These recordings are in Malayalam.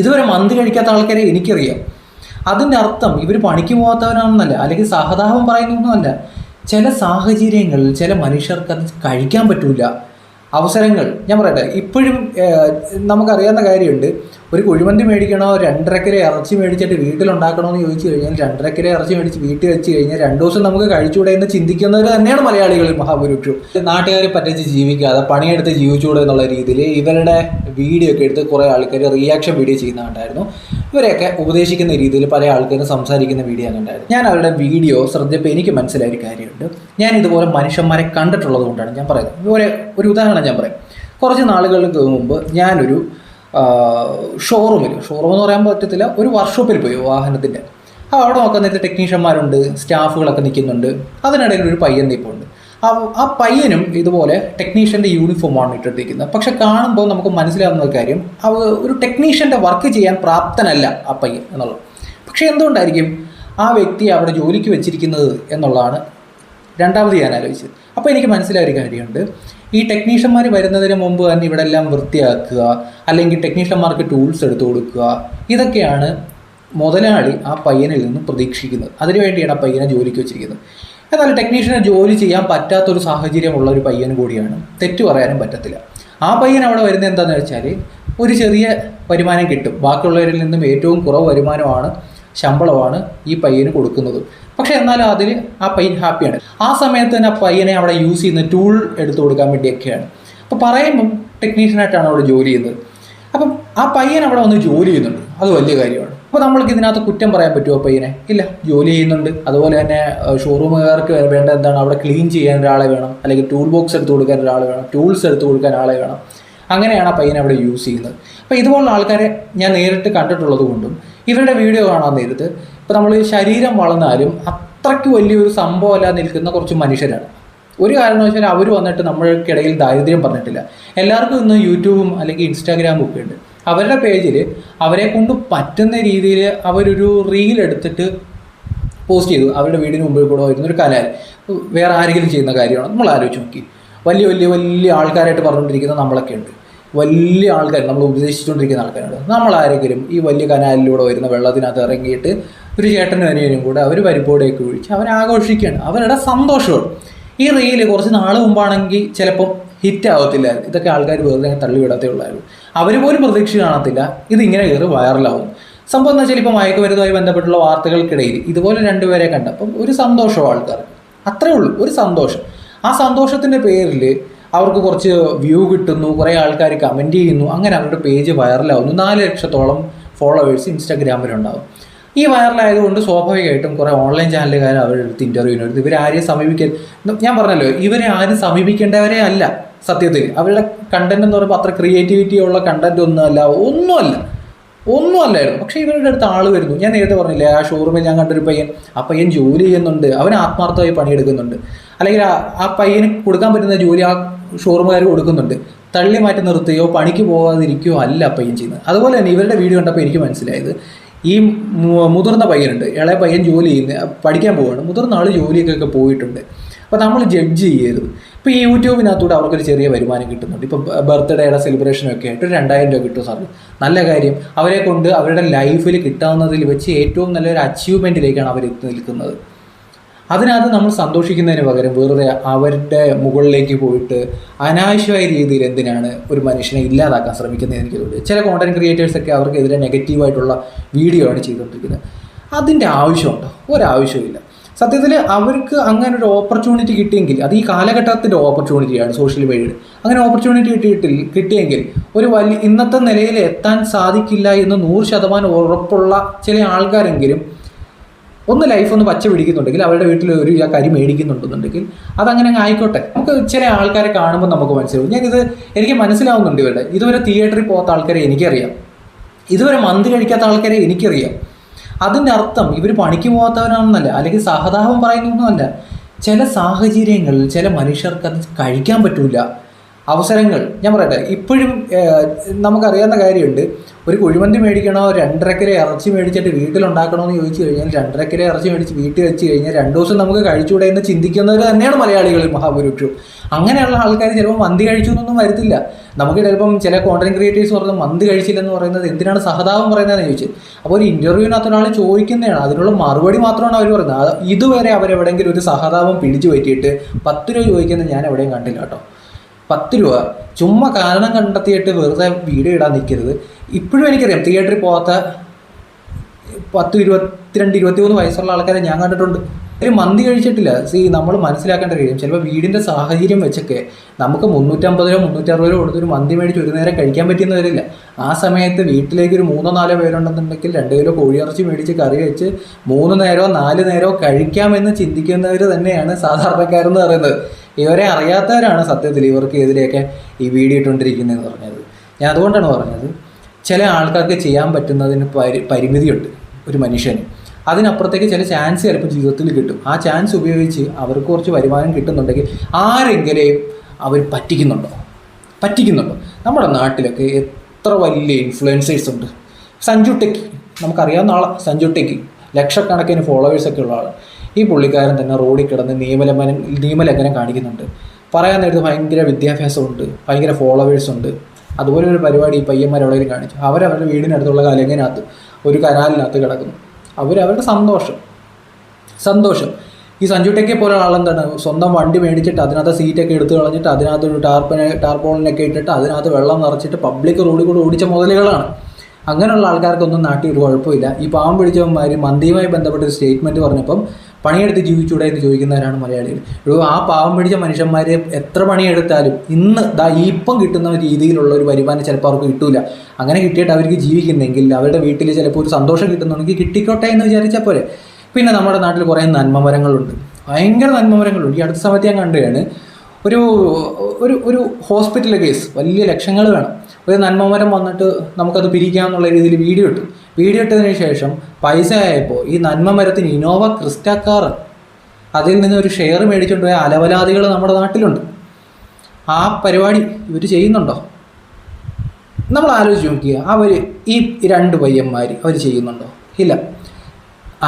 ഇതുവരെ മന്തി കഴിക്കാത്ത ആൾക്കാരെ എനിക്കറിയാം. അതിൻ്റെ അർത്ഥം ഇവർ പണിക്ക് പോകാത്തവരാണെന്നല്ല, അല്ലെങ്കിൽ സഹതാപം പറയുന്നൊന്നുമല്ല. ചില സാഹചര്യങ്ങളിൽ ചില മനുഷ്യർക്ക് അത് കഴിക്കാൻ പറ്റില്ല. അവസരങ്ങൾ ഞാൻ പറയട്ടെ, ഇപ്പോഴും നമുക്കറിയാവുന്ന കാര്യമുണ്ട്. ഒരു കുഴിമന്തി മേടിക്കണോ 2.5 കിലോ ഇറച്ചി മേടിച്ചിട്ട് വീട്ടിലുണ്ടാക്കണോ എന്ന് ചോദിച്ചു കഴിഞ്ഞാൽ 2.5 കിലോ ഇറച്ചി മേടിച്ച് വീട്ടിൽ വെച്ച് കഴിഞ്ഞാൽ 2 ദിവസം നമുക്ക് കഴിച്ചുകൂടെ എന്ന് ചിന്തിക്കുന്നവർ തന്നെയാണ് മലയാളികൾ മഹാഭൂരിപക്ഷവും. നാട്ടുകാരെ പറ്റിച്ച് ജീവിക്കാതെ പണിയെടുത്ത് ജീവിച്ചുകൂടെ എന്നുള്ള രീതിയിൽ ഇവരുടെ വീഡിയോ ഒക്കെ എടുത്ത് കുറേ ആൾക്കാർ റിയാക്ഷൻ വീഡിയോ ചെയ്യുന്നുണ്ടായിരുന്നു. ഇവരെയൊക്കെ ഉപദേശിക്കുന്ന രീതിയിൽ പല ആൾക്കാരും സംസാരിക്കുന്ന വീഡിയോ ഉണ്ടായിരുന്നു. ഞാൻ അവരുടെ വീഡിയോ ശ്രദ്ധിച്ചപ്പോൾ എനിക്ക് മനസ്സിലായ ഒരു കാര്യമുണ്ട്. ഞാൻ ഇതുപോലെ മനുഷ്യന്മാരെ കണ്ടിട്ടുള്ളത് കൊണ്ടാണ് ഞാൻ പറയുന്നത്. ഇതുപോലെ ഒരു ഉദാഹരണം ഞാൻ പറയാം. കുറച്ച് നാളുകൾക്ക് മുമ്പ് ഞാനൊരു ഷോറൂം എന്ന് പറയാൻ പറ്റത്തില്ല, ഒരു വർക്ക്ഷോപ്പിൽ പോയി വാഹനത്തിൻ്റെ. അവിടെ നോക്കാൻ ടെക്നീഷ്യന്മാരുണ്ട്, സ്റ്റാഫുകളൊക്കെ നിൽക്കുന്നുണ്ട്. അതിനിടയിൽ ഒരു പയ്യൻ നിൽപ്പുണ്ട്. ആ പയ്യനും ഇതുപോലെ ടെക്നീഷ്യൻ്റെ യൂണിഫോമാണ് ഇട്ടിരിക്കുന്നത്. പക്ഷെ കാണുമ്പോൾ നമുക്ക് മനസ്സിലാവുന്ന കാര്യം ഒരു ടെക്നീഷ്യൻ്റെ വർക്ക് ചെയ്യാൻ പ്രാപ്തനല്ല ആ പയ്യൻ എന്നുള്ളത്. പക്ഷേ എന്തുകൊണ്ടായിരിക്കും ആ വ്യക്തി അവിടെ ജോലിക്ക് വെച്ചിരിക്കുന്നത് എന്നുള്ളതാണ് രണ്ടാമത് ഞാൻ ആലോചിച്ചത്. അപ്പോൾ എനിക്ക് മനസ്സിലായ ഒരു കാര്യമുണ്ട്. ഈ ടെക്നീഷ്യന്മാർ വരുന്നതിന് മുമ്പ് തന്നെ ഇവിടെ എല്ലാം വൃത്തിയാക്കുക, അല്ലെങ്കിൽ ടെക്നീഷ്യന്മാർക്ക് ടൂൾസ് എടുത്തു കൊടുക്കുക, ഇതൊക്കെയാണ് മുതലാളി ആ പയ്യനിൽ നിന്ന് പ്രതീക്ഷിക്കുന്നത്. അതിനുവേണ്ടിയാണ് ആ പയ്യനെ ജോലിക്ക് വെച്ചിരിക്കുന്നത്. എന്നാൽ ടെക്നീഷ്യനെ ജോലി ചെയ്യാൻ പറ്റാത്തൊരു സാഹചര്യമുള്ള ഒരു പയ്യൻ കൂടിയാണ്. തെറ്റു പറയാനും പറ്റത്തില്ല. ആ പയ്യൻ അവിടെ വരുന്നത് എന്താണെന്ന് വെച്ചാൽ ഒരു ചെറിയ വരുമാനം കിട്ടും. ബാക്കിയുള്ളവരിൽ നിന്നും ഏറ്റവും കുറവ് വരുമാനമാണ്, ശമ്പളമാണ് ഈ പയ്യന് കൊടുക്കുന്നത്. പക്ഷെ എന്നാലും അതിൽ ആ പയ്യൻ ഹാപ്പിയാണ്. ആ സമയത്ത് തന്നെ ആ പയ്യനെ അവിടെ യൂസ് ചെയ്യുന്ന ടൂൾ എടുത്തു കൊടുക്കാൻ വേണ്ടിയൊക്കെയാണ്. അപ്പോൾ പറയുമ്പം ടെക്നീഷ്യനായിട്ടാണ് അവിടെ ജോലി ചെയ്യുന്നത്. അപ്പം ആ പയ്യൻ അവിടെ വന്ന് ജോലി ചെയ്യുന്നുണ്ട്, അത് വലിയ കാര്യമാണ്. അപ്പോൾ നമ്മൾക്ക് ഇതിനകത്ത് കുറ്റം പറയാൻ പറ്റുമോ പയ്യനെ? ഇല്ല, ജോലി ചെയ്യുന്നുണ്ട്. അതുപോലെ തന്നെ ഷോറൂമുകാർക്ക് വേണ്ട എന്താണ്, അവിടെ ക്ലീൻ ചെയ്യാൻ ഒരാളെ വേണം, അല്ലെങ്കിൽ ടൂൾ ബോക്സ് എടുത്ത് കൊടുക്കാൻ ഒരാൾ വേണം, ടൂൾസ് എടുത്ത് കൊടുക്കാൻ ആളെ വേണം. അങ്ങനെയാണ് ആ പയ്യനെ അവിടെ യൂസ് ചെയ്യുന്നത്. അപ്പോൾ ഇതുപോലുള്ള ആൾക്കാരെ ഞാൻ നേരിട്ട് കണ്ടിട്ടുള്ളത് കൊണ്ടും ഇവരുടെ വീഡിയോ കാണാൻ നേരത്ത് ഇപ്പോൾ നമ്മൾ ശരീരം വളർന്നാലും അത്രയ്ക്ക് വലിയൊരു സംഭവമല്ല നിൽക്കുന്ന കുറച്ച് മനുഷ്യരാണ്. ഒരു കാരണവശാൽ അവർ വന്നിട്ട് നമ്മൾക്കിടയിൽ ദാരിദ്ര്യം പറഞ്ഞിട്ടില്ല. എല്ലാവർക്കും ഇന്ന് യൂട്യൂബും അല്ലെങ്കിൽ ഇൻസ്റ്റാഗ്രാമും ഒക്കെ ഉണ്ട്. അവരുടെ പേജിൽ അവരെ കൊണ്ട് പറ്റുന്ന രീതിയിൽ അവരൊരു റീൽ എടുത്തിട്ട് പോസ്റ്റ് ചെയ്തു. അവരുടെ വീടിന് മുമ്പിൽ കൂടെ വരുന്നൊരു കലാൽ വേറെ ആരെങ്കിലും ചെയ്യുന്ന കാര്യമാണ്. നമ്മൾ ആലോചിച്ച് നോക്കി. വലിയ വലിയ വലിയ ആൾക്കാരായിട്ട് പറഞ്ഞുകൊണ്ടിരിക്കുന്ന നമ്മളൊക്കെ ഉണ്ട്. വലിയ ആൾക്കാർ, നമ്മൾ ഉപദേശിച്ചുകൊണ്ടിരിക്കുന്ന ആൾക്കാരുണ്ട്. നമ്മളാരെങ്കിലും ഈ വലിയ കനാലിലൂടെ വരുന്ന വെള്ളത്തിനകത്ത് ഇറങ്ങിയിട്ട് ഒരു ചേട്ടനും അനിയനും കൂടെ അവർ പരിപ്പോടെയൊക്കെ ഒഴിച്ച് അവരാഘോഷിക്കുകയാണ്, അവരുടെ സന്തോഷമാണ്. ഈ റീല് കുറച്ച് നാൾ മുമ്പാണെങ്കിൽ ചിലപ്പം ഹിറ്റ് ആവത്തില്ലായിരുന്നു. ഇതൊക്കെ ആൾക്കാർ വെറുതെ തള്ളിവിടത്തേ ഉള്ളായിരുന്നു. അവർ പോലും പ്രതീക്ഷ കാണത്തില്ല ഇതിങ്ങനെ കയറി വൈറലാവും. സംഭവം എന്ന് വെച്ചാൽ ഇപ്പോൾ മയക്കുമരുന്നുമായി ബന്ധപ്പെട്ടുള്ള വാർത്തകൾക്കിടയിൽ ഇതുപോലെ രണ്ടുപേരെ കണ്ടപ്പം ഒരു സന്തോഷവും ആൾക്കാർ, അത്രേ ഉള്ളൂ, ഒരു സന്തോഷം. ആ സന്തോഷത്തിൻ്റെ പേരിൽ അവർക്ക് കുറച്ച് വ്യൂ കിട്ടുന്നു, കുറേ ആൾക്കാർ കമൻറ്റ് ചെയ്യുന്നു, അങ്ങനെ അവരുടെ പേജ് വൈറലാവുന്നു. 4 ലക്ഷത്തോളം ഫോളോവേഴ്സ് ഇൻസ്റ്റാഗ്രാമിലുണ്ടാവും. ഈ വൈറലായതുകൊണ്ട് സ്വാഭാവികമായിട്ടും കുറേ ഓൺലൈൻ ചാനലുകാർ അവരുടെ അടുത്ത് ഇൻ്റർവ്യൂവിനെടുത്ത് ഇവരാരെയും സമീപിക്കാൻ, ഞാൻ പറഞ്ഞല്ലോ, ഇവരെ ആരും സമീപിക്കേണ്ടവരെ അല്ല സത്യത്തിൽ. അവരുടെ കണ്ടന്റ് എന്ന് പറയുമ്പോൾ അത്ര ക്രിയേറ്റിവിറ്റി ഉള്ള കണ്ടന്റ് ഒന്നുമല്ലായിരുന്നു. പക്ഷേ ഇവരുടെ അടുത്ത് ആൾ വരുന്നു. ഞാൻ നേരത്തെ പറഞ്ഞില്ലേ, ആ ഷോറൂമിൽ ഞാൻ കണ്ടൊരു പയ്യൻ, ആ പയ്യൻ ജോലി ചെയ്യുന്നുണ്ട്, അവൻ ആത്മാർത്ഥമായി പണിയെടുക്കുന്നുണ്ട്, അല്ലെങ്കിൽ ആ പയ്യന് കൊടുക്കാൻ പറ്റുന്ന ജോലി ആ ഷോറൂമുകാർ കൊടുക്കുന്നുണ്ട്. തള്ളി മാറ്റി നിർത്തുകയോ പണിക്ക് പോകാതിരിക്കുകയോ അല്ല പയ്യൻ ചെയ്യുന്നത്. അതുപോലെ തന്നെ ഇവരുടെ വീഡിയോ കണ്ടപ്പോൾ എനിക്ക് മനസ്സിലായത്, ഈ മുതിർന്ന പയ്യനുണ്ട്, ഇളയ പയ്യൻ ജോലി ചെയ്യുന്ന പഠിക്കാൻ പോവുകയാണ്, മുതിർന്ന ആൾ ജോലിയൊക്കെ പോയിട്ടുണ്ട്. അപ്പോൾ നമ്മൾ ജഡ്ജ് ചെയ്യരുത്. ഇപ്പോൾ ഈ യൂട്യൂബിനകത്തൂടെ അവർക്കൊരു ചെറിയ വരുമാനം കിട്ടുന്നുണ്ട്. ഇപ്പോൾ ബർത്ത്ഡേയുടെ സെലിബ്രേഷനൊക്കെ ആയിട്ട് 2000 രൂപ കിട്ടും സാർ, നല്ല കാര്യം. അവരെ കൊണ്ട് അവരുടെ ലൈഫിൽ കിട്ടാവുന്നതിൽ വെച്ച് ഏറ്റവും നല്ലൊരു അച്ചീവ്മെൻറ്റിലേക്കാണ് അവർ എത്തി നിൽക്കുന്നത്. അതിനകത്ത് നമ്മൾ സന്തോഷിക്കുന്നതിന് പകരം വെറുതെ അവരുടെ മുകളിലേക്ക് പോയിട്ട് അനാവശ്യമായ രീതിയിൽ എന്തിനാണ് ഒരു മനുഷ്യനെ ഇല്ലാതാക്കാൻ ശ്രമിക്കുന്നത് എനിക്ക് തോന്നുന്നു. ചില കോണ്ടന്റ് ക്രിയേറ്റേഴ്സൊക്കെ അവർക്കെതിരെ നെഗറ്റീവായിട്ടുള്ള വീഡിയോ ആണ് ചെയ്തുകൊണ്ടിരിക്കുന്നത്. അതിൻ്റെ ആവശ്യമുണ്ടോ? ഒരാവശ്യമില്ല. സത്യത്തിൽ അവർക്ക് അങ്ങനെ ഒരു ഓപ്പർച്യൂണിറ്റി കിട്ടിയെങ്കിൽ, അത് ഈ കാലഘട്ടത്തിൻ്റെ ഓപ്പർച്യൂണിറ്റിയാണ് സോഷ്യൽ മീഡിയയിൽ. അങ്ങനെ ഓപ്പർച്യൂണിറ്റി കിട്ടിയെങ്കിൽ ഒരു വലിയ ഇന്നത്തെ നിലയിൽ എത്താൻ സാധിക്കില്ല എന്ന് 100% ഉറപ്പുള്ള ചില ആൾക്കാരെങ്കിലും ഒന്ന് ലൈഫ് ഒന്ന് പച്ച പിടിക്കുന്നുണ്ടെങ്കിൽ, അവരുടെ വീട്ടിൽ ഒരു കരി മേടിക്കുന്നുണ്ടെന്നുണ്ടെങ്കിൽ അതങ്ങനെ ആയിക്കോട്ടെ. നമുക്ക് ചില ആൾക്കാരെ കാണുമ്പോൾ നമുക്ക് മനസ്സിലാവും. എനിക്ക് മനസ്സിലാവുന്നുണ്ട് ഇവരുടെ. ഇതുവരെ തിയേറ്ററിൽ പോകാത്ത ആൾക്കാരെ എനിക്കറിയാം, ഇതുവരെ മന്തി കഴിക്കാത്ത ആൾക്കാരെ എനിക്കറിയാം. അതിൻ്റെ അർത്ഥം ഇവർ പണിക്ക് പോകാത്തവരാണെന്നല്ല, അല്ലെങ്കിൽ സഹതാപം പറയുന്നൊന്നുമല്ല. ചില സാഹചര്യങ്ങളിൽ ചില മനുഷ്യർക്ക് അത് കഴിക്കാൻ പറ്റില്ല. അവസരങ്ങൾ ഞാൻ പറയട്ടെ, ഇപ്പോഴും നമുക്കറിയാവുന്ന കാര്യമുണ്ട്. ഒരു കുഴിമന്തി മേടിക്കണോ 2.5 കിലോ ഇറച്ചി മേടിച്ചിട്ട് വീട്ടിലുണ്ടാക്കണോ എന്ന് ചോദിച്ചു കഴിഞ്ഞാൽ 2.5 കിലോ ഇറച്ചി മേടിച്ച് വീട്ടിൽ വെച്ച് കഴിഞ്ഞാൽ 2 ദിവസം നമുക്ക് കഴിച്ചുകൂടെ എന്ന് ചിന്തിക്കുന്നവർ തന്നെയാണ് മലയാളികൾ മഹാഭൂരിപക്ഷവും. അങ്ങനെയുള്ള ആൾക്കാർ ചിലപ്പോൾ മന്തി കഴിച്ചു എന്നൊന്നും വരത്തില്ല. നമുക്ക് ചിലപ്പം ചില കോണ്ടന്റ് ക്രിയേറ്റേഴ്സ് പറഞ്ഞ് മന്തി കഴിച്ചില്ലെന്ന് പറയുന്നത് എന്തിനാണ് സഹതാപം പറയുന്നതെന്ന് ചോദിച്ചു. അപ്പോൾ ഒരു ഇൻ്റർവ്യൂവിനകത്ത് ഒരാൾ ചോദിക്കുന്നതാണ്, അതിനുള്ള മറുപടി മാത്രമാണ് അവർ പറയുന്നത്. ഇതുവരെ അവരെവിടെയെങ്കിലും ഒരു സഹതാപം പിടിച്ചു പറ്റിയിട്ട് 10 രൂപ ചോദിക്കുന്നത് ഞാൻ എവിടെയും കണ്ടില്ല കേട്ടോ. 10 രൂപ ചുമ്മാ കാരണം കണ്ടെത്തിയിട്ട് വെറുതെ വീഡിയോ ഇടാൻ നിൽക്കരുത്. ഇപ്പോഴും എനിക്കറിയാം തിയേറ്ററിൽ പോകാത്ത 10, 22, 23 വയസ്സുള്ള ആൾക്കാരെ ഞാൻ കണ്ടിട്ടുണ്ട്. ഒരു മന്തി കഴിച്ചിട്ടില്ല. നമ്മൾ മനസ്സിലാക്കേണ്ട കാര്യം, ചിലപ്പോൾ വീടിൻ്റെ സാഹചര്യം വെച്ചൊക്കെ നമുക്ക് 350 രൂപ 360 രൂപ കൊടുത്തൊരു മന്തി മേടിച്ച് ഒരു നേരം കഴിക്കാൻ പറ്റുന്നവരില്ല. ആ സമയത്ത് വീട്ടിലേക്ക് ഒരു 3-4 പേരുണ്ടെന്നുണ്ടെങ്കിൽ 2 കിലോ കോഴിയിറച്ചി മേടിച്ച് കറി വെച്ച് 3 നേരമോ 4 നേരമോ കഴിക്കാമെന്ന് ചിന്തിക്കുന്നവർ തന്നെയാണ് സാധാരണക്കാരെന്ന് പറയുന്നത്. ഇവരെ അറിയാത്തവരാണ് സത്യത്തിൽ ഇവർക്ക് എതിരെയൊക്കെ ഈ വീഡിയോ ഇട്ടുകൊണ്ടിരിക്കുന്നതെന്ന് പറഞ്ഞത്. ഞാൻ അതുകൊണ്ടാണ് പറഞ്ഞത്, ചില ആൾക്കാർക്ക് ചെയ്യാൻ പറ്റുന്നതിന് പരിമിതിയുണ്ട് ഒരു മനുഷ്യന്. അതിനപ്പുറത്തേക്ക് ചില ചാൻസ് ചിലപ്പോൾ ജീവിതത്തിൽ കിട്ടും. ആ ചാൻസ് ഉപയോഗിച്ച് അവർക്ക് കുറച്ച് വരുമാനം കിട്ടുന്നുണ്ടെങ്കിൽ ആരെങ്കിലും അവർ പറ്റിക്കുന്നുണ്ടോ? നമ്മുടെ നാട്ടിലൊക്കെ എത്ര വലിയ ഇൻഫ്ലുവൻസേഴ്സ് ഉണ്ട്. സഞ്ജു ടെക്കി, നമുക്കറിയാവുന്ന ആളാണ് സഞ്ജു ടെക്കി. ലക്ഷക്കണക്കിന് ഫോളോവേഴ്സൊക്കെ ഉള്ള ആൾ. ഈ പുള്ളിക്കാരൻ തന്നെ റോഡിൽ കിടന്ന് നിയമലംഘനം കാണിക്കുന്നുണ്ട്. പറയാൻ നേരത്ത് ഭയങ്കര വിദ്യാഭ്യാസമുണ്ട്, ഭയങ്കര ഫോളോവേഴ്സുണ്ട്. അതുപോലെ ഒരു പരിപാടി ഈ പയ്യന്മാർ എവിടെയെങ്കിലും കാണിച്ചു. അവരവരുടെ വീടിനടുത്തുള്ള കലങ്ങനകത്ത് ഒരു കനാലിനകത്ത് കിടക്കുന്നു. അവരുടെ സന്തോഷം. ഈ സഞ്ജു ടെക്കിയെ പോലെ ആളെന്താണ്, സ്വന്തം വണ്ടി മേടിച്ചിട്ട് അതിനകത്ത് സീറ്റൊക്കെ എടുത്ത് കളഞ്ഞിട്ട് അതിനകത്ത് ഒരു ടാർപോളിനൊക്കെ ഇട്ടിട്ട് അതിനകത്ത് വെള്ളം നിറച്ചിട്ട് പബ്ലിക് റോഡിൽ കൂടെ ഓടിച്ച മുതലുകളാണ്. അങ്ങനെയുള്ള ആൾക്കാർക്കൊന്നും നാട്ടിൽ ഒരു കുഴപ്പമില്ല. ഈ പാവം പിടിച്ചവന്മാർ മന്തിയുമായി ബന്ധപ്പെട്ട ഒരു സ്റ്റേറ്റ്മെൻറ്റ് പറഞ്ഞപ്പം പണിയെടുത്ത് ജീവിച്ചൂടെ എന്ന് ചോദിക്കുന്നവരാണ് മലയാളികൾ. ആ പാവം പിടിച്ച മനുഷ്യന്മാർ എത്ര പണിയെടുത്താലും ഇന്ന് ഇപ്പം കിട്ടുന്ന രീതിയിലുള്ള ഒരു വരുമാനം ചിലപ്പോൾ അവർക്ക് കിട്ടൂല. അങ്ങനെ കിട്ടിയിട്ട് അവർക്ക് ജീവിക്കുന്നെങ്കിൽ അവരുടെ വീട്ടിൽ ചിലപ്പോൾ ഒരു സന്തോഷം കിട്ടുന്നുണ്ടെങ്കിൽ കിട്ടിക്കോട്ടെ എന്ന് വിചാരിച്ചാൽ പോരെ. പിന്നെ നമ്മുടെ നാട്ടിൽ കുറേ നന്മമരങ്ങളുണ്ട്, ഭയങ്കര നന്മമരങ്ങളുണ്ട്. ഈ അടുത്ത സമയത്ത് ഞാൻ കണ്ടതാണ് ഒരു ഒരു ഒരു ഹോസ്പിറ്റൽ കേസ്, വലിയ ലക്ഷങ്ങൾ വേണം. ഒരു നന്മമരം വന്നിട്ട് നമുക്കത് പിരിക്കാമെന്നുള്ള രീതിയിൽ വീഡിയോ ഇട്ടതിന് ശേഷം പൈസ ആയപ്പോൾ ഈ നന്മമരത്തിന് ഇനോവ ക്രിസ്റ്റ കാർ, അതിൽ നിന്ന് ഒരു ഷെയർ മേടിച്ചുകൊണ്ട് പോയ അലവലാദികൾ നമ്മുടെ നാട്ടിലുണ്ട്. ആ പരിപാടി ഇവർ ചെയ്യുന്നുണ്ടോ? നമ്മൾ ആലോചിച്ച് നോക്കിയാൽ അവർ ഈ 2 പയ്യന്മാർ അവർ ചെയ്യുന്നുണ്ടോ? ഇല്ല.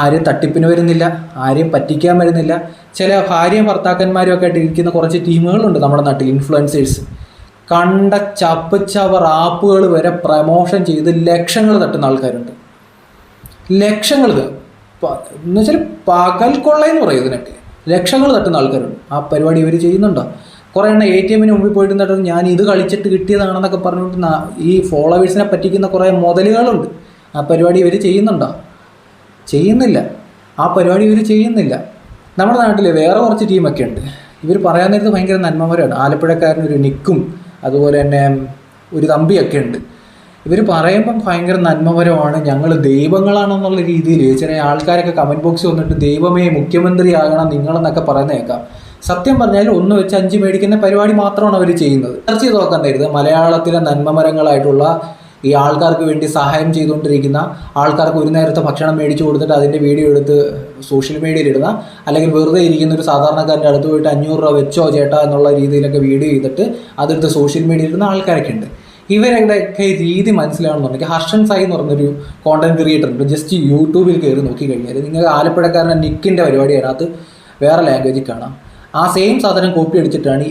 ആരെയും തട്ടിപ്പിന് വരുന്നില്ല, ആരെയും പറ്റിക്കാൻ വരുന്നില്ല. ചില ഭാര്യയും ഭർത്താക്കന്മാരും ഒക്കെ ആയിട്ട് ഇരിക്കുന്ന കുറച്ച് ടീമുകളുണ്ട് നമ്മുടെ നാട്ടിൽ, ഇൻഫ്ലുവൻസേഴ്സ്. കണ്ട ചപ്പച്ചവർ ആപ്പുകൾ വരെ പ്രമോഷൻ ചെയ്ത് ലക്ഷങ്ങൾ തട്ടുന്ന ആൾക്കാരുണ്ട്. ലക്ഷങ്ങൾ എന്ന് വെച്ചാൽ പകൽ കൊള്ളയെന്ന് പറയും ഇതിനൊക്കെ. ലക്ഷങ്ങൾ തട്ടുന്ന ആൾക്കാരുണ്ട്. ആ പരിപാടി ഇവർ ചെയ്യുന്നുണ്ടോ? കുറേ എണ്ണം ATM മുമ്പിൽ പോയിട്ട് എന്നിട്ട് ഞാൻ ഇത് കളിച്ചിട്ട് കിട്ടിയതാണെന്നൊക്കെ പറഞ്ഞിട്ട് ഈ ഫോളോവേഴ്സിനെ പറ്റിക്കുന്ന കുറേ മുതലുകളുണ്ട്. ആ പരിപാടി ഇവർ ചെയ്യുന്നുണ്ടോ? ചെയ്യുന്നില്ല. ആ പരിപാടി ഇവർ ചെയ്യുന്നില്ല. നമ്മുടെ നാട്ടിൽ വേറെ കുറച്ച് ടീമൊക്കെ ഉണ്ട്. ഇവർ പറയാൻ നേരത്ത് ഭയങ്കര നന്മമരമാണ്. ആലപ്പുഴക്കാരനൊരു നിക്കും, അതുപോലെ തന്നെ ഒരു തമ്പിയൊക്കെ ഉണ്ട്. ഇവർ പറയുമ്പം ഭയങ്കര നന്മപരമാണ്, ഞങ്ങൾ ദൈവങ്ങളാണെന്നുള്ള രീതിയിൽ ചില ആൾക്കാരൊക്കെ കമൻറ്റ് ബോക്സിൽ വന്നിട്ട് ദൈവമേ മുഖ്യമന്ത്രിയാകണം നിങ്ങളെന്നൊക്കെ പറയുന്നേക്കാം. സത്യം പറഞ്ഞാൽ 1 വെച്ച് 5 മേടിക്കുന്ന പരിപാടി മാത്രമാണ് അവർ ചെയ്യുന്നത്. സെർച്ച് ചെയ്ത് നോക്കാൻ തരുത് മലയാളത്തിലെ നന്മമരങ്ങളായിട്ടുള്ള ഈ ആൾക്കാർക്ക് വേണ്ടി സഹായം ചെയ്തുകൊണ്ടിരിക്കുന്ന ആൾക്കാർക്ക് ഒരു നേരത്തെ ഭക്ഷണം മേടിച്ചു കൊടുത്തിട്ട് അതിൻ്റെ വീഡിയോ എടുത്ത് സോഷ്യൽ മീഡിയയിൽ ഇടുന്ന, അല്ലെങ്കിൽ വെറുതെ ഇരിക്കുന്ന ഒരു സാധാരണക്കാരൻ്റെ അടുത്ത് പോയിട്ട് 500 രൂപ വെച്ചോ ചേട്ടാ എന്നുള്ള രീതിയിലൊക്കെ വീഡിയോ ചെയ്തിട്ട് അതെടുത്ത് സോഷ്യൽ മീഡിയയിൽ ഇടുന്ന ആൾക്കാരൊക്കെ ഉണ്ട്. ഇവരുടെയൊക്കെ രീതി മനസ്സിലാവണമെന്നുണ്ടെങ്കിൽ ഹർഷൻ സായി എന്ന് പറഞ്ഞൊരു കോണ്ടന്റ് ക്രിയേറ്റർ ഉണ്ട്. ജസ്റ്റ് യൂട്യൂബിൽ കയറി നോക്കിക്കഴിഞ്ഞാൽ നിങ്ങൾക്ക് ആലപ്പുഴക്കാരൻ്റെ നിക്കിൻ്റെ പരിപാടി അതിനകത്ത് വേറെ ലാംഗ്വേജിൽ കാണാം. ആ സെയിം സാധനം കോപ്പി അടിച്ചിട്ടാണ്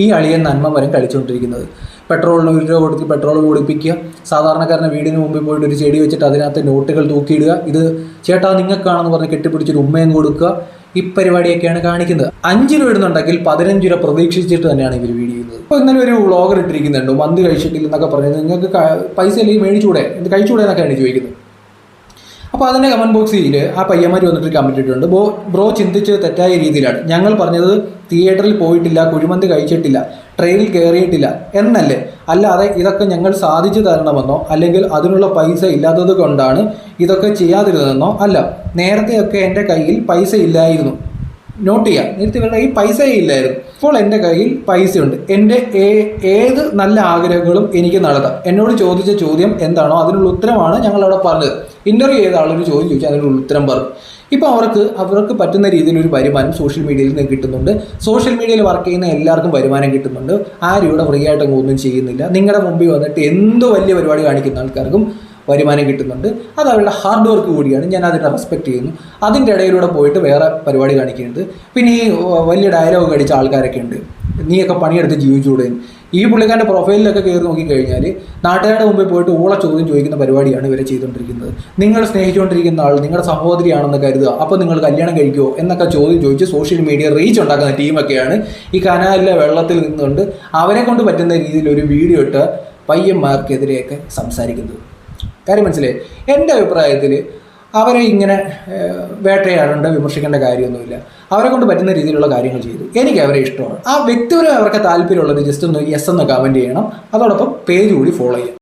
ഈ അളിയൻ നന്മമരം കളിച്ചുകൊണ്ടിരിക്കുന്നത്. പെട്രോളിന് 1 രൂപ കൊടുത്ത് പെട്രോൾ കുടിപ്പിക്കുക, സാധാരണക്കാരൻ്റെ വീടിന് മുമ്പിൽ പോയിട്ട് ഒരു ചെടി വെച്ചിട്ട് അതിനകത്ത് നോട്ടുകൾ തൂക്കിയിടുക, ഇത് ചേട്ടാ നിങ്ങൾക്കാണെന്ന് പറഞ്ഞ് കെട്ടിപ്പിടിച്ചൊരു ഉമ്മയും കൊടുക്കുക. ഈ പരിപാടിയൊക്കെയാണ് കാണിക്കുന്നത്. 5 രൂപ ഇടുന്നുണ്ടെങ്കിൽ 15 രൂപ പ്രതീക്ഷിച്ചിട്ട് തന്നെയാണ് ഇവർ വീഡിയോ ചെയ്യുന്നത്. ഇപ്പോൾ ഇന്നലെ ഒരു വ്ളോഗർ ഇട്ടിരിക്കുന്നുണ്ട്, മന്തി കഴിച്ചിട്ടില്ല എന്നൊക്കെ പറഞ്ഞത് നിങ്ങൾക്ക് പൈസ അല്ലെങ്കിൽ മേടിച്ചൂടെ, ഇത് കഴിച്ചുകൂടെ എന്നൊക്കെയാണ് ചോദിക്കുന്നത്. അപ്പോൾ അതിൻ്റെ കമൻറ്റ് ബോക്സിൽ ആ പയ്യന്മാർ വന്നിട്ട് കമൻറ്റ് ഇട്ടിട്ടുണ്ട്. ബ്രോ ചിന്തിച്ചത് തെറ്റായ രീതിയിലാണ്. ഞങ്ങൾ പറഞ്ഞത് തിയേറ്ററിൽ പോയിട്ടില്ല, കുഴിമന്തി കഴിച്ചിട്ടില്ല, ട്രെയിനിൽ കയറിയിട്ടില്ല എന്നല്ലേ, അല്ലാതെ ഇതൊക്കെ ഞങ്ങൾ സാധിച്ചു തരണമെന്നോ അല്ലെങ്കിൽ അതിനുള്ള പൈസ ഇല്ലാത്തത് കൊണ്ടാണ് ഇതൊക്കെ ചെയ്യാതിരുന്നതെന്നോ അല്ല. നേരത്തെയൊക്കെ എൻ്റെ കയ്യിൽ പൈസ ഇല്ലായിരുന്നു. നോട്ട് ചെയ്യാം, നേരത്തെ ഇവരുടെ കയ്യിൽ പൈസയേ ഇല്ലായിരുന്നു. ഇപ്പോൾ എൻ്റെ കയ്യിൽ പൈസയുണ്ട്. എൻ്റെ ഏത് നല്ല ആഗ്രഹങ്ങളും എനിക്ക് നടത്താം. എന്നോട് ചോദിച്ച ചോദ്യം എന്താണോ അതിനുള്ള ഉത്തരമാണ് ഞങ്ങളവിടെ പറഞ്ഞത്. ഇൻ്റർവ്യൂ ചെയ്ത ആളൊരു ചോദ്യം ചോദിച്ചാൽ അതിനുള്ള ഉത്തരം പറഞ്ഞു. ഇപ്പോൾ അവർക്ക് പറ്റുന്ന രീതിയിൽ ഒരു വരുമാനം സോഷ്യൽ മീഡിയയിൽ നിന്ന് കിട്ടുന്നുണ്ട്. സോഷ്യൽ മീഡിയയിൽ വർക്ക് ചെയ്യുന്ന എല്ലാവർക്കും വരുമാനം കിട്ടുന്നുണ്ട്. ആരും ഇവിടെ ഫ്രീ ആയിട്ടൊന്നും ഒന്നും ചെയ്യുന്നില്ല. നിങ്ങളുടെ മുമ്പിൽ വന്നിട്ട് എന്ത് വലിയ പരിപാടി കാണിക്കുന്ന ആൾക്കാർക്കും വരുമാനം കിട്ടുന്നുണ്ട്. അത് അവരുടെ ഹാർഡ് വർക്ക് കൂടിയാണ്, ഞാൻ അതിനെ റെസ്പെക്റ്റ് ചെയ്യുന്നു. അതിൻ്റെ ഇടയിലൂടെ പോയിട്ട് വേറെ പരിപാടി കാണിക്കുന്നുണ്ട്. പിന്നെ ഈ വലിയ ഡയലോഗ് അടിച്ച ആൾക്കാരൊക്കെ ഉണ്ട്, നീയൊക്കെ പണിയെടുത്ത് ജീവിച്ചുകൂടെ. ഈ പുള്ളിക്കാരൻ്റെ പ്രൊഫൈലിലൊക്കെ കയറി നോക്കിക്കഴിഞ്ഞാൽ നാട്ടുകാരുടെ മുമ്പിൽ പോയിട്ട് ചോദ്യം ചോദിക്കുന്ന പരിപാടിയാണ് ഇവരെ ചെയ്തുകൊണ്ടിരിക്കുന്നത്. നിങ്ങൾ സ്നേഹിച്ചുകൊണ്ടിരിക്കുന്ന ആൾ നിങ്ങളുടെ സഹോദരിയാണെന്ന് കരുതുക, അപ്പോൾ നിങ്ങൾ കല്യാണം കഴിക്കുമോ എന്നൊക്കെ ചോദ്യം ചോദിച്ച് സോഷ്യൽ മീഡിയ റീച്ച് ഉണ്ടാക്കുന്ന ടീമൊക്കെയാണ് ഈ കനാലിലെ വെള്ളത്തിൽ നിന്നുകൊണ്ട് അവരെ കൊണ്ട് പറ്റുന്ന രീതിയിൽ ഒരു വീഡിയോ ഇട്ട് പയ്യന്മാർക്കെതിരെയൊക്കെ സംസാരിക്കുന്നത്. കാര്യം മനസ്സിലായി? എൻ്റെ അഭിപ്രായത്തിൽ അവരെ ഇങ്ങനെ വേട്ടയാടേണ്ട വിമർശിക്കേണ്ട കാര്യമൊന്നുമില്ല. അവരെ കൊണ്ട് പറ്റുന്ന രീതിയിലുള്ള കാര്യങ്ങൾ ചെയ്തു. എനിക്ക് അവരെ ഇഷ്ടമാണ്. ആ വ്യക്തിപരം അവർക്ക് താല്പര്യമുള്ളത് ജസ്റ്റ് ഒന്ന് യെസ് എന്ന് കമൻറ്റ് ചെയ്യണം. അതോടൊപ്പം പേജ് കൂടി ഫോളോ ചെയ്യണം.